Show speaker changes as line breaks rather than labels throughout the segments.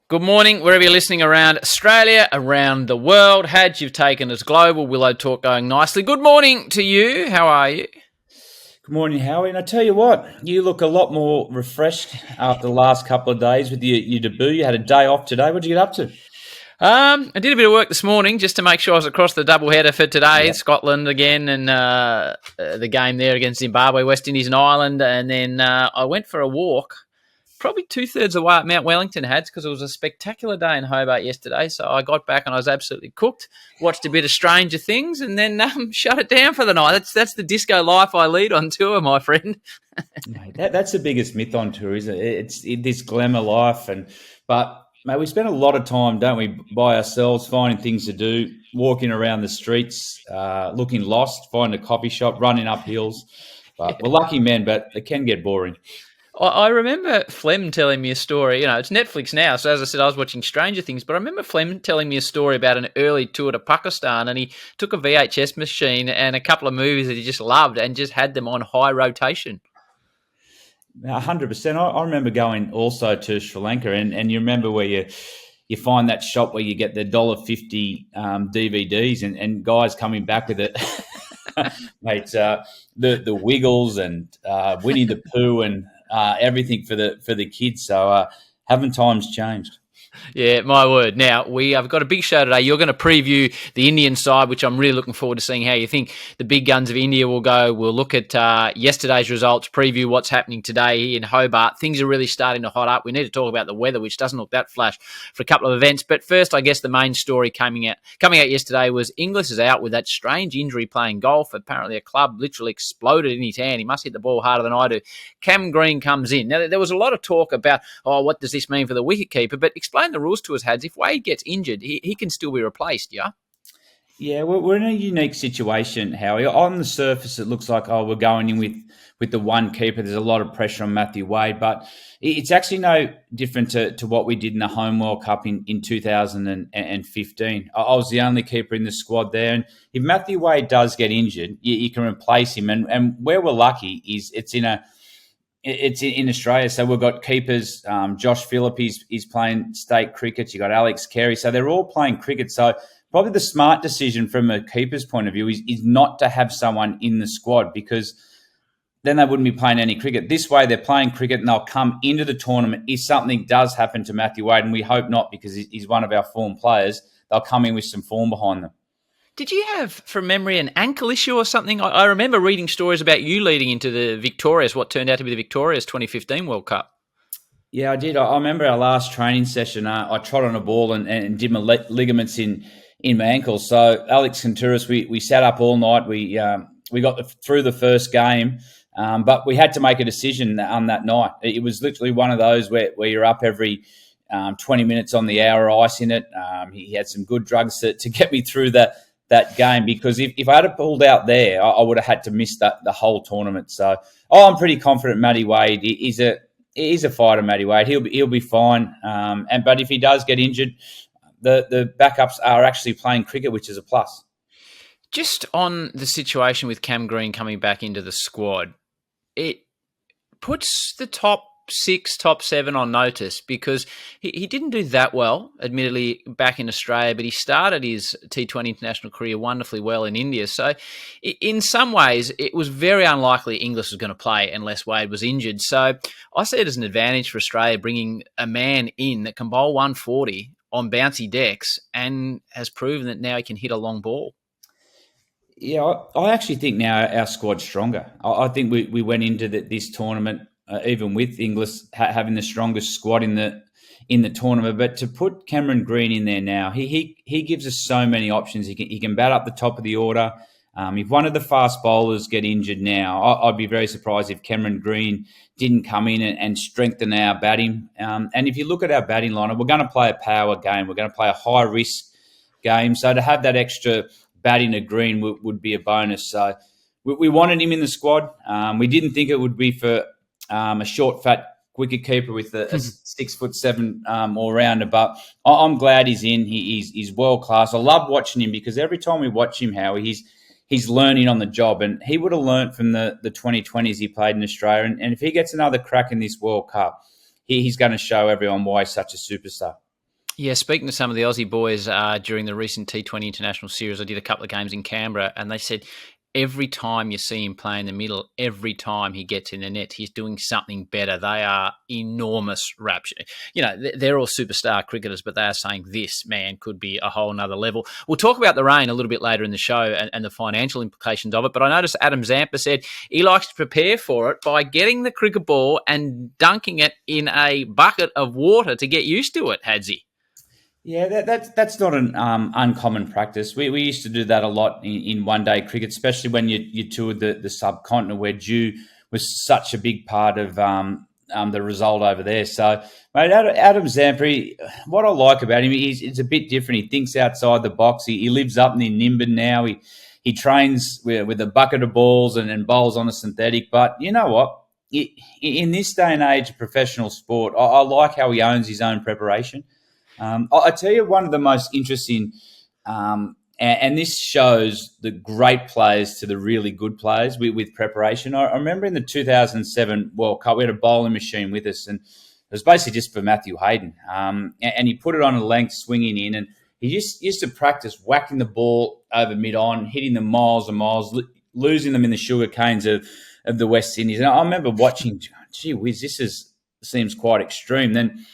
Good morning, wherever you're listening around Australia, around the world. Had you've taken us global, Willow Talk going nicely. Good morning to you. How are you?
Good morning, Howie. And I tell you what, you look a lot more refreshed after the last couple of days with your debut. You had a day off today. What did you get up to?
I did a bit of work this morning just to make sure I was across the doubleheader for today.
Yep.
Scotland again and the game there against Zimbabwe, West Indies and Ireland. And then I went for a walk, probably 2/3 of the way up Mount Wellington, because it was a spectacular day in Hobart yesterday. So I got back and I was absolutely cooked, watched a bit of Stranger Things and then shut it down for the night. That's the disco life I lead on tour, my friend.
Mate, that's the biggest myth on tour, isn't it? It's this glamour life. But mate, we spend a lot of time, don't we, by ourselves, finding things to do, walking around the streets, looking lost, finding a coffee shop, running up hills. But we're lucky men, but it can get boring.
I remember Flem telling me a story. You know, it's Netflix now, so as I said, I was watching Stranger Things, but I remember Flem telling me a story about an early tour to Pakistan, and he took a VHS machine and a couple of movies that he just loved and just had them on high rotation.
100%. I remember going also to Sri Lanka, and you remember where you find that shop where you get the $1.50 DVDs and guys coming back with it. Mate, the Wiggles and Winnie the Pooh and everything for the kids. So haven't times changed?
Yeah, my word. Now, we have got a big show today. You're going to preview the Indian side, which I'm really looking forward to seeing how you think the big guns of India will go. We'll look at yesterday's results, preview what's happening today in Hobart. Things are really starting to hot up. We need to talk about the weather, which doesn't look that flash for a couple of events. But first, I guess the main story coming out yesterday was Inglis is out with that strange injury playing golf. Apparently, a club literally exploded in his hand. He must hit the ball harder than I do. Cam Green comes in. Now, there was a lot of talk about, what does this mean for the wicketkeeper? But explain the rules to us, Hads. If Wade gets injured, he can still be replaced, yeah?
Yeah, we're in a unique situation, Howie. On the surface, it looks like, we're going in with the one keeper. There's a lot of pressure on Matthew Wade, but it's actually no different to what we did in the Home World Cup in 2015. I was the only keeper in the squad there, and if Matthew Wade does get injured, you can replace him. And where we're lucky is it's in Australia, so we've got keepers. Josh Phillip is playing state cricket. You got Alex Carey, so they're all playing cricket. So probably the smart decision from a keeper's point of view is not to have someone in the squad, because then they wouldn't be playing any cricket. This way, they're playing cricket and they'll come into the tournament. If something does happen to Matthew Wade, and we hope not, because he's one of our form players, they'll come in with some form behind them.
Did you have, from memory, an ankle issue or something? I remember reading stories about you leading into the Victorious, what turned out to be the Victorious 2015 World Cup.
Yeah, I did. I remember our last training session. I trod on a ball and did my ligaments in my ankles. So Alex Contouris, we sat up all night. We got through the first game, but we had to make a decision on that night. It was literally one of those where you're up every 20 minutes on the hour ice in it. He had some good drugs to get me through that game, because if I had pulled out there, I would have had to miss the whole tournament. So I'm pretty confident Matty Wade is a fighter. Matty Wade, he'll be fine. But if he does get injured, the backups are actually playing cricket, which is a plus.
Just on the situation with Cam Green coming back into the squad, it puts the top 6, top 7 on notice, because he didn't do that well, admittedly, back in Australia, but he started his T20 international career wonderfully well in India. So in some ways, it was very unlikely Inglis was going to play unless Wade was injured. So I see it as an advantage for Australia bringing a man in that can bowl 140 on bouncy decks and has proven that now he can hit a long ball.
Yeah, I actually think now our squad's stronger. I think we went into this tournament even with Inglis having the strongest squad in the tournament. But to put Cameron Green in there now, he gives us so many options. He can bat up the top of the order. If one of the fast bowlers get injured now, I'd be very surprised if Cameron Green didn't come in and strengthen our batting. And if you look at our batting lineup, we're going to play a power game. We're going to play a high-risk game. So to have that extra batting to Green would be a bonus. So we wanted him in the squad. We didn't think it would be for a short, fat wicketkeeper with a 6'7" all-rounder. But I'm glad he's in. He's world-class. I love watching him because every time we watch him, Howie, he's learning on the job, and he would have learnt from the 2020s he played in Australia. And if he gets another crack in this World Cup, he's going to show everyone why he's such a superstar.
Yeah, speaking to some of the Aussie boys during the recent T20 International Series, I did a couple of games in Canberra, and they said every time you see him play in the middle, every time he gets in the net, he's doing something better. They are enormous rapture. You know, they're all superstar cricketers, but they are saying this man could be a whole nother level. We'll talk about the rain a little bit later in the show and the financial implications of it, but I noticed Adam Zampa said he likes to prepare for it by getting the cricket ball and dunking it in a bucket of water to get used to it, Hadsy.
Yeah, that's not an uncommon practice. We used to do that a lot in one-day cricket, especially when you toured the subcontinent, where dew was such a big part of the result over there. So, mate, Adam Zampa, what I like about him, he's a bit different. He thinks outside the box. He lives up near Nimbin now. He trains with a bucket of balls and bowls on a synthetic. But you know what? In this day and age of professional sport, I like how he owns his own preparation. I tell you, one of the most interesting, and this shows the great players to the really good players with preparation. I remember in the 2007 World Cup, we had a bowling machine with us, and it was basically just for Matthew Hayden. And he put it on a length, swinging in, and he just used to practice whacking the ball over mid-on, hitting them miles and miles, losing them in the sugar canes of the West Indies. And I remember watching, gee whiz, seems quite extreme. Then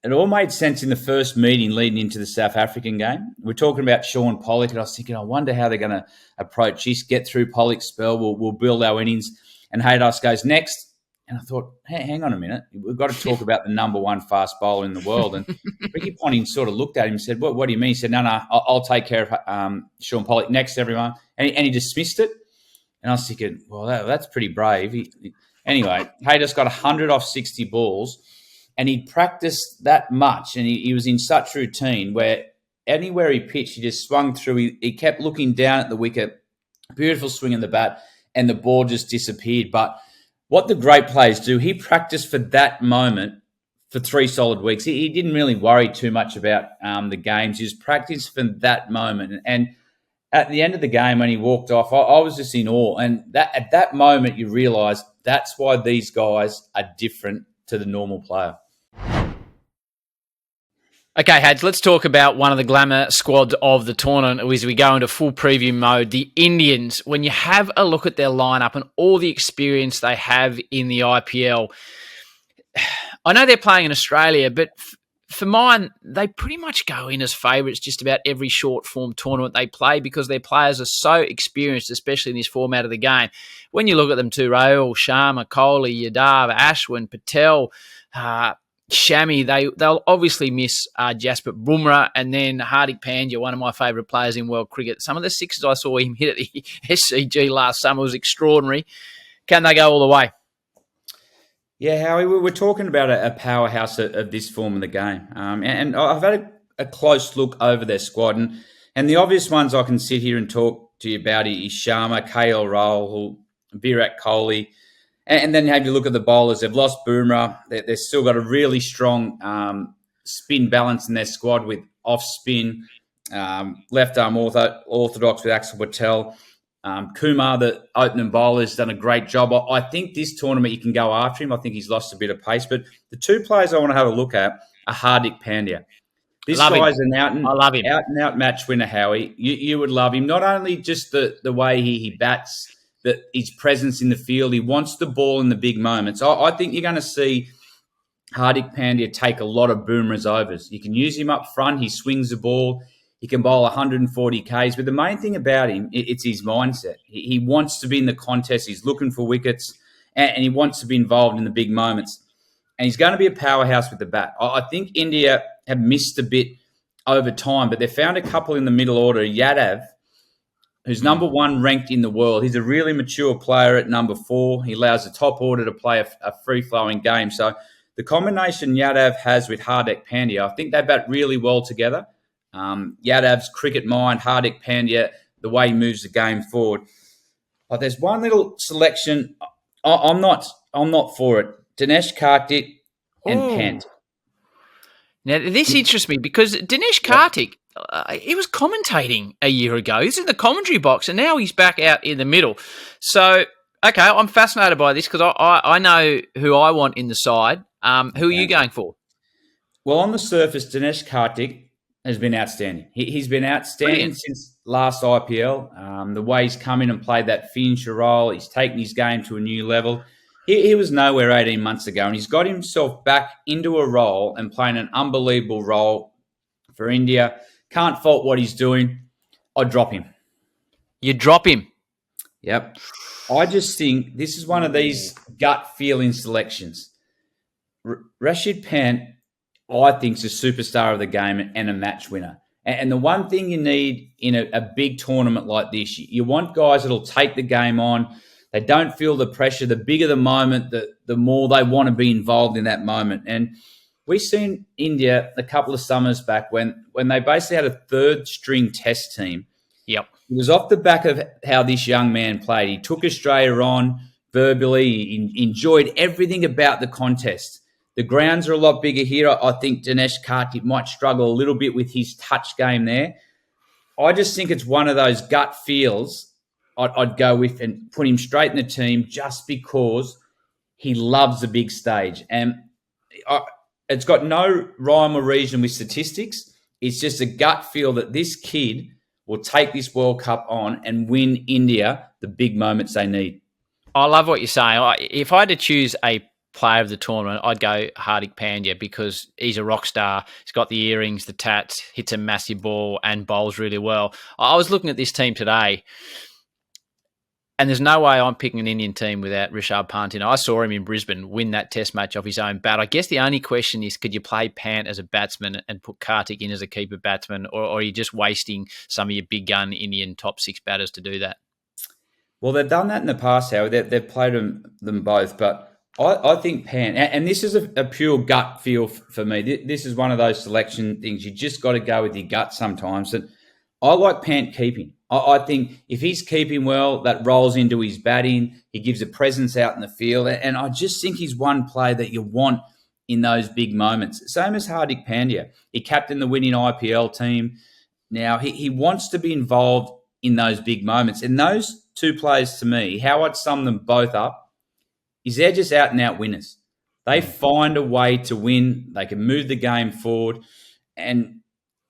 it all made sense in the first meeting leading into the South African game. We're talking about Sean Pollock, and I was thinking, I wonder how they're going to approach this, get through Pollock's spell, we'll build our innings. And Haydos goes next. And I thought, hey, hang on a minute. We've got to talk about the number one fast bowler in the world. And Ricky Ponting sort of looked at him and said, what do you mean? He said, no, I'll take care of Sean Pollock. Next, everyone. And he dismissed it. And I was thinking, well, that's pretty brave. Anyway, Haydos got 100 off 60 balls. And he'd practiced that much, and he was in such routine where anywhere he pitched, he just swung through. He kept looking down at the wicket, beautiful swing in the bat, and the ball just disappeared. But what the great players do, he practiced for that moment for 3 solid weeks. He didn't really worry too much about the games. He was practiced for that moment. And at the end of the game, when he walked off, I was just in awe. And at that moment, you realise that's why these guys are different to the normal player.
Okay, Hads, let's talk about one of the glamour squads of the tournament as we go into full preview mode. The Indians, when you have a look at their lineup and all the experience they have in the IPL, I know they're playing in Australia, but for mine, they pretty much go in as favourites just about every short form tournament they play because their players are so experienced, especially in this format of the game. When you look at them too, Rahul, Sharma, Kohli, Yadav, Ashwin, Patel, Shami, they'll obviously miss Jasprit Bumrah and then Hardik Pandya, one of my favourite players in world cricket. Some of the sixes I saw him hit at the SCG last summer was extraordinary. Can they go all the way?
Yeah, Howie, we're talking about a powerhouse of this form of the game. And I've had a close look over their squad. And the obvious ones I can sit here and talk to you about is Sharma, KL Rahul, Virat Kohli. And then have you look at the bowlers. They've lost Bumrah. They've still got a really strong spin balance in their squad with off-spin, left-arm orthodox with Axel Patel. Kumar, the opening bowler, has done a great job. I think this tournament you can go after him. I think he's lost a bit of pace. But the 2 players I want to have a look at are Hardik Pandya. This guy's an out-and-out match winner, Howie. You would love him. Not only just the way he bats, that his presence in the field. He wants the ball in the big moments. I think you're going to see Hardik Pandya take a lot of Bumrah's overs. You can use him up front. He swings the ball. He can bowl 140 Ks. But the main thing about him, it's his mindset. He wants to be in the contest. He's looking for wickets, and he wants to be involved in the big moments. And he's going to be a powerhouse with the bat. I think India have missed a bit over time, but they found a couple in the middle order. Yadav, who's number 1 ranked in the world. He's a really mature player at number 4. He allows the top order to play a free-flowing game. So the combination Yadav has with Hardik Pandya, I think they bat really well together. Yadav's cricket mind, Hardik Pandya, the way he moves the game forward. But there's one little selection. I'm not for it. Denish Karthik and Pant.
Now, this interests me because Denish Karthik, he was commentating a year ago. He's in the commentary box, and now he's back out in the middle. So, okay, I'm fascinated by this because I know who I want in the side. Who are you going for?
Well, on the surface, Denish Karthik has been outstanding. He's been outstanding
Brilliant.
since last IPL. The way he's come in and played that finisher role, he's taken his game to a new level. He was nowhere 18 months ago, and he's got himself back into a role and playing an unbelievable role for India. Can't fault what he's doing. I'd drop him.
You drop him.
Yep. I just think this is one of these gut feeling selections. Rishabh Pant, I think, is a superstar of the game and a match winner. And the one thing you need in a big tournament like this, you want guys that'll take the game on. They don't feel the pressure. The bigger the moment, the more they want to be involved in that moment. And we've seen India a couple of summers back when they basically had a third-string test team.
Yep.
It was off the back of how this young man played. He took Australia on verbally. He enjoyed everything about the contest. The grounds are a lot bigger here. I think Denish Karthik might struggle a little bit with his touch game there. I just think it's one of those gut feels I'd go with and put him straight in the team just because he loves the big stage. And it's got no rhyme or reason with statistics. It's just a gut feel that this kid will take this World Cup on and win India the big moments they need.
I love what you're saying. If I had to choose a player of the tournament, I'd go Hardik Pandya because he's a rock star. He's got the earrings, the tats, hits a massive ball and bowls really well. I was looking at this team today and there's no way I'm picking an Indian team without Rishabh Pant. I saw him in Brisbane win that test match off his own bat. I guess the only question is, could you play Pant as a batsman and put Karthik in as a keeper batsman, or are you just wasting some of your big gun Indian top six batters to do that?
Well, they've done that in the past, Howie. They've played them both, but I think Pant, and this is a pure gut feel for me. This is one of those selection things. You just got to go with your gut sometimes. And I like Pant keeping. I think if he's keeping well, that rolls into his batting. He gives a presence out in the field. And I just think he's one player that you want in those big moments. Same as Hardik Pandya. He captained the winning IPL team. Now, he wants to be involved in those big moments. And those two players, to me, how I'd sum them both up, is they're just out-and-out winners. They find a way to win. They can move the game forward. And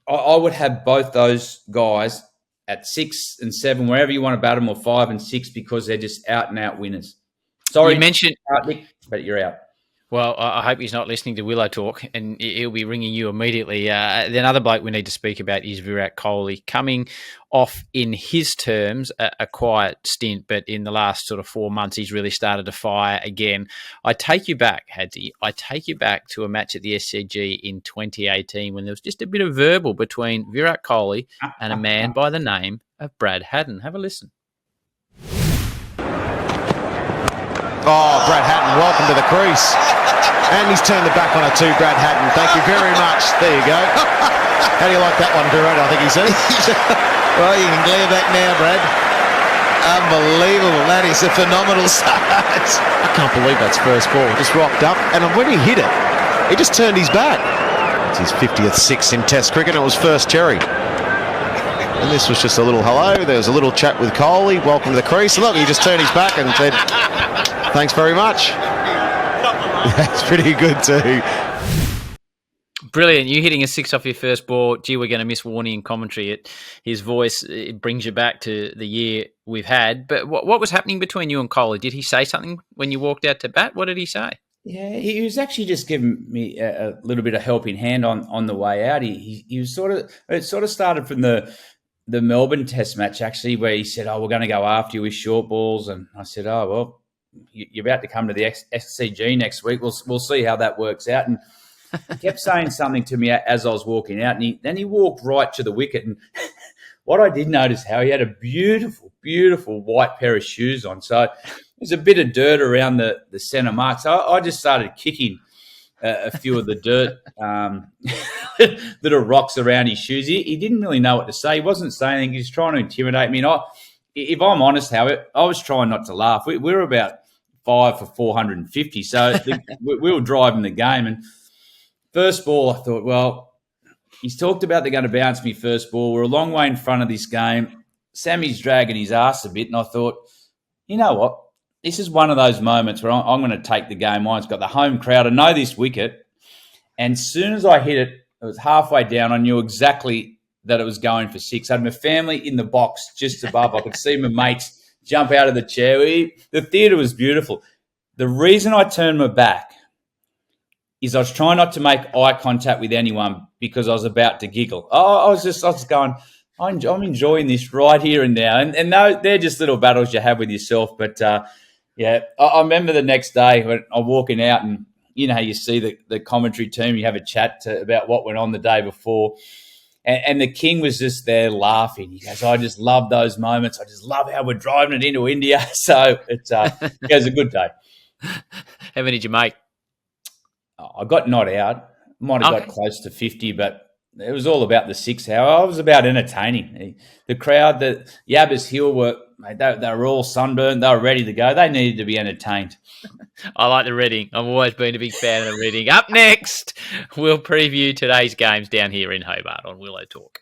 I would have both those guys at 6 and 7, wherever you want to bat them, or 5 and 6, because they're just out-and-out winners. Sorry,
you mentioned,
but you're out.
Well, I hope he's not listening to Willow Talk, and he'll be ringing you immediately. The other bloke we need to speak about is Virat Kohli, coming off, in his terms, a quiet stint, but in the last sort of 4 months, he's really started to fire again. I take you back, Hadsy. I take you back to a match at the SCG in 2018 when there was just a bit of verbal between Virat Kohli and a man by the name of Brad Haddin. Have a listen.
Oh, Brad Haddin, welcome to the crease. And he's turned the back on it too, Brad Haddin. Thank you very much. There you go. How do you like that one, Virat? I think he said.
Well, you can glare back now, Brad. Unbelievable. That is a phenomenal start.
I can't believe that's first ball. Just rocked up. And when he hit it, he just turned his back. It's his 50th six in Test cricket. And it was first cherry. And this was just a little hello. There was a little chat with Kohli. Welcome to the crease. Look, he just turned his back and said, thanks very much. That's pretty good too.
Brilliant. You hitting a 6 off your first ball. Gee, we're going to miss Warney in commentary. His voice, it brings you back to the year we've had. But what was happening between you and Kohli? Did he say something when you walked out to bat? What did he say?
Yeah, he was actually just giving me a little bit of helping hand on the way out. He was it sort of started from the Melbourne Test match, actually, where he said, we're going to go after you with short balls. And I said, well, you're about to come to the SCG next week. We'll see how that works out. And he kept saying something to me as I was walking out. And then he walked right to the wicket. And what I did notice, how he had a beautiful, beautiful white pair of shoes on. So there's a bit of dirt around the centre mark. So I just started kicking a few of the dirt, little rocks around his shoes. He didn't really know what to say. He wasn't saying anything. He was trying to intimidate me. And if I'm honest, Howard, I was trying not to laugh. We were about 5 for 450, so we were driving the game. And first ball, I thought, well, he's talked about they're going to bounce me first ball. We're a long way in front of this game. Sammy's dragging his ass a bit, and I thought, you know what? This is one of those moments where I'm going to take the game on. It's got the home crowd. I know this wicket, And as soon as I hit it, it was halfway down. I knew exactly that it was going for 6. I had my family in the box just above. I could see my mates jump out of the chair. The theatre was beautiful. The reason I turned my back is I was trying not to make eye contact with anyone because I was about to giggle. I was going, I'm enjoying this right here and now. And they're just little battles you have with yourself. But, I remember the next day when I'm walking out and, you know, you see the commentary team, you have a chat about what went on the day before. And the King was just there laughing. He goes, I just love those moments. I just love how we're driving it into India. So it was a good day.
How many did you make?
I got not out. Might have got close to 50, but it was all about the 6 hour. I was about entertaining. The crowd, the Yabbers Hill they were all sunburned. They were ready to go. They needed to be entertained.
I like the Reading. I've always been a big fan of the Reading. Up next, we'll preview today's games down here in Hobart on Willow Talk.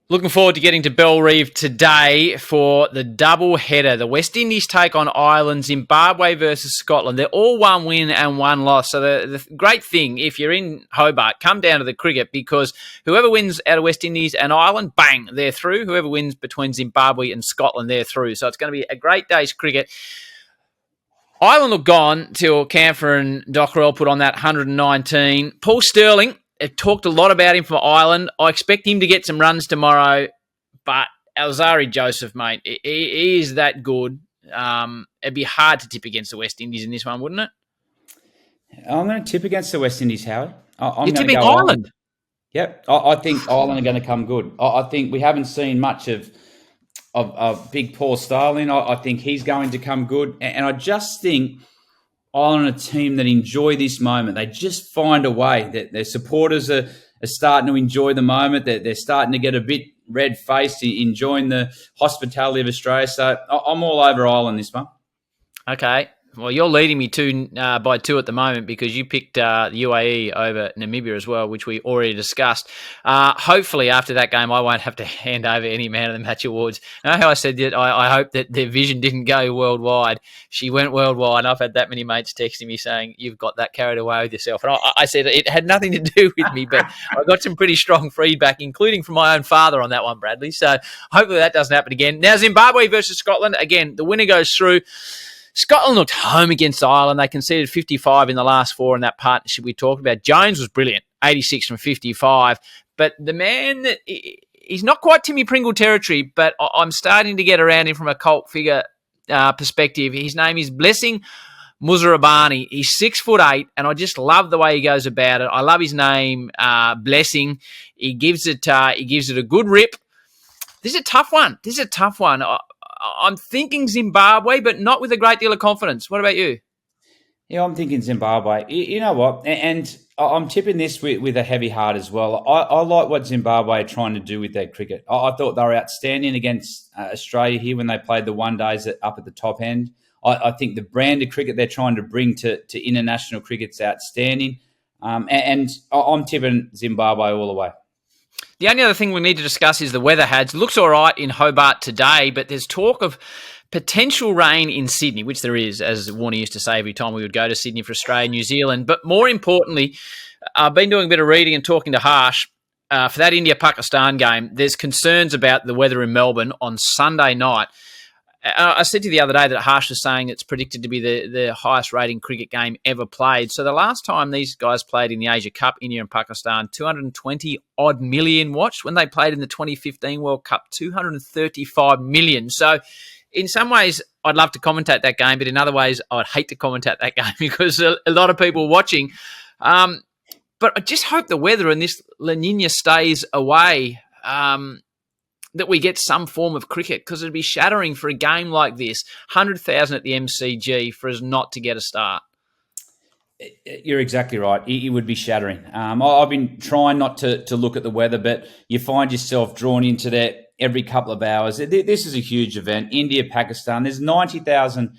Looking forward to getting to Bellerive today for the double header. The West Indies take on Ireland, Zimbabwe versus Scotland. They're all 1 win and 1 loss. So the great thing, if you're in Hobart, come down to the cricket because whoever wins out of West Indies and Ireland, bang, they're through. Whoever wins between Zimbabwe and Scotland, they're through. So it's going to be a great day's cricket. Ireland look gone till Camphor and Dockrell put on that 119. Paul Sterling, I've talked a lot about him for Ireland. I expect him to get some runs tomorrow, but Alzari Joseph, mate, he is that good. It'd be hard to tip against the West Indies in this one, wouldn't it?
I'm going to tip against the West Indies, Howie.
You're tipping Ireland?
Yep. I think Ireland are going to come good. I think we haven't seen much of big Paul Sterling. I think he's going to come good. And I just think Ireland are a team that enjoy this moment. They just find a way. That their supporters are starting to enjoy the moment. They're starting to get a bit red-faced, enjoying the hospitality of Australia. So I'm all over Ireland this one.
Okay. Well, you're leading me by 2 at the moment because you picked the UAE over Namibia as well, which we already discussed. Hopefully, after that game, I won't have to hand over any Man of the Match awards. You know how I said that I hope that their vision didn't go worldwide. She went worldwide. I've had that many mates texting me saying, you've got that carried away with yourself. And I said it had nothing to do with me, but I got some pretty strong feedback, including from my own father on that one, Bradley. So hopefully that doesn't happen again. Now, Zimbabwe versus Scotland. Again, the winner goes through. Scotland looked home against Ireland. They conceded 55 in the last 4 in that partnership we talked about. Jones was brilliant, 86 from 55. But the man, he's not quite Timmy Pringle territory, but I'm starting to get around him from a cult figure perspective. His name is Blessing Muzarabani. He's 6'8", and I just love the way he goes about it. I love his name, Blessing. He gives it a good rip. This is a tough one. I'm thinking Zimbabwe, but not with a great deal of confidence. What about you?
Yeah, I'm thinking Zimbabwe. You know what? And I'm tipping this with a heavy heart as well. I like what Zimbabwe are trying to do with their cricket. I thought they were outstanding against Australia here when they played the one days up at the top end. I think the brand of cricket they're trying to bring to international cricket's outstanding. And I'm tipping Zimbabwe all the way.
The only other thing we need to discuss is the weather, Hads. It looks all right in Hobart today, but there's talk of potential rain in Sydney, which there is, as Warner used to say every time we would go to Sydney for Australia and New Zealand. But more importantly, I've been doing a bit of reading and talking to Harsh. For that India-Pakistan game, there's concerns about the weather in Melbourne on Sunday night. I said to you the other day that Harsh was saying it's predicted to be the highest rating cricket game ever played. So the last time these guys played in the Asia Cup, India and Pakistan, 220-odd million watched. When they played in the 2015 World Cup, 235 million. So in some ways, I'd love to commentate that game, but in other ways, I'd hate to commentate that game because a lot of people watching. But I just hope the weather and this La Nina stays away. That we get some form of cricket because it'd be shattering for a game like this. 100,000 at the MCG for us not to get a start.
You're exactly right. It would be shattering. I've been trying not to look at the weather, but you find yourself drawn into that every couple of hours. This is a huge event. India, Pakistan, there's 90,000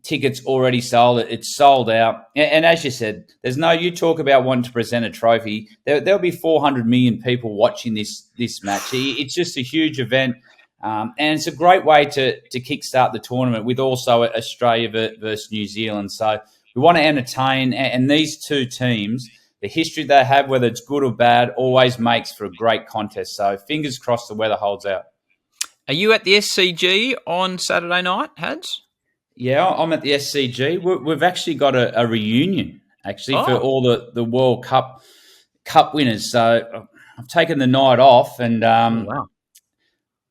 tickets already sold. It's sold out. And as you said, you talk about wanting to present a trophy. There'll be 400 million people watching this match. It's just a huge event. And it's a great way to kickstart the tournament with also Australia versus New Zealand. So We want to entertain, and these two teams, the history they have, whether it's good or bad, always makes for a great contest. So fingers crossed the weather holds out.
Are you at the SCG on Saturday night, Hads?
Yeah, I'm at the SCG. We've actually got a reunion, for all the World Cup winners. So I've taken the night off, and
Wow.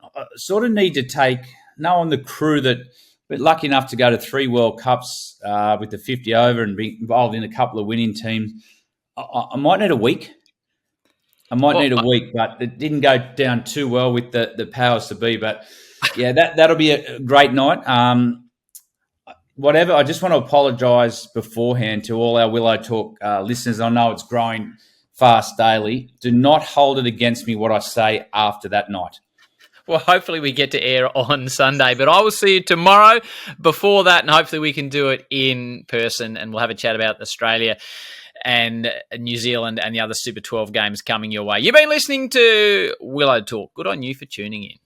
I sort of need to on the crew that we're lucky enough to go to 3 World Cups with the 50 over and be involved in a couple of winning teams. I might need a week. But it didn't go down too well with the powers to be. But yeah, that'll be a great night. Whatever, I just want to apologise beforehand to all our Willow Talk listeners. I know it's growing fast daily. Do not hold it against me what I say after that night.
Well, hopefully we get to air on Sunday, but I will see you tomorrow before that, and hopefully we can do it in person, and we'll have a chat about Australia and New Zealand and the other Super 12 games coming your way. You've been listening to Willow Talk. Good on you for tuning in.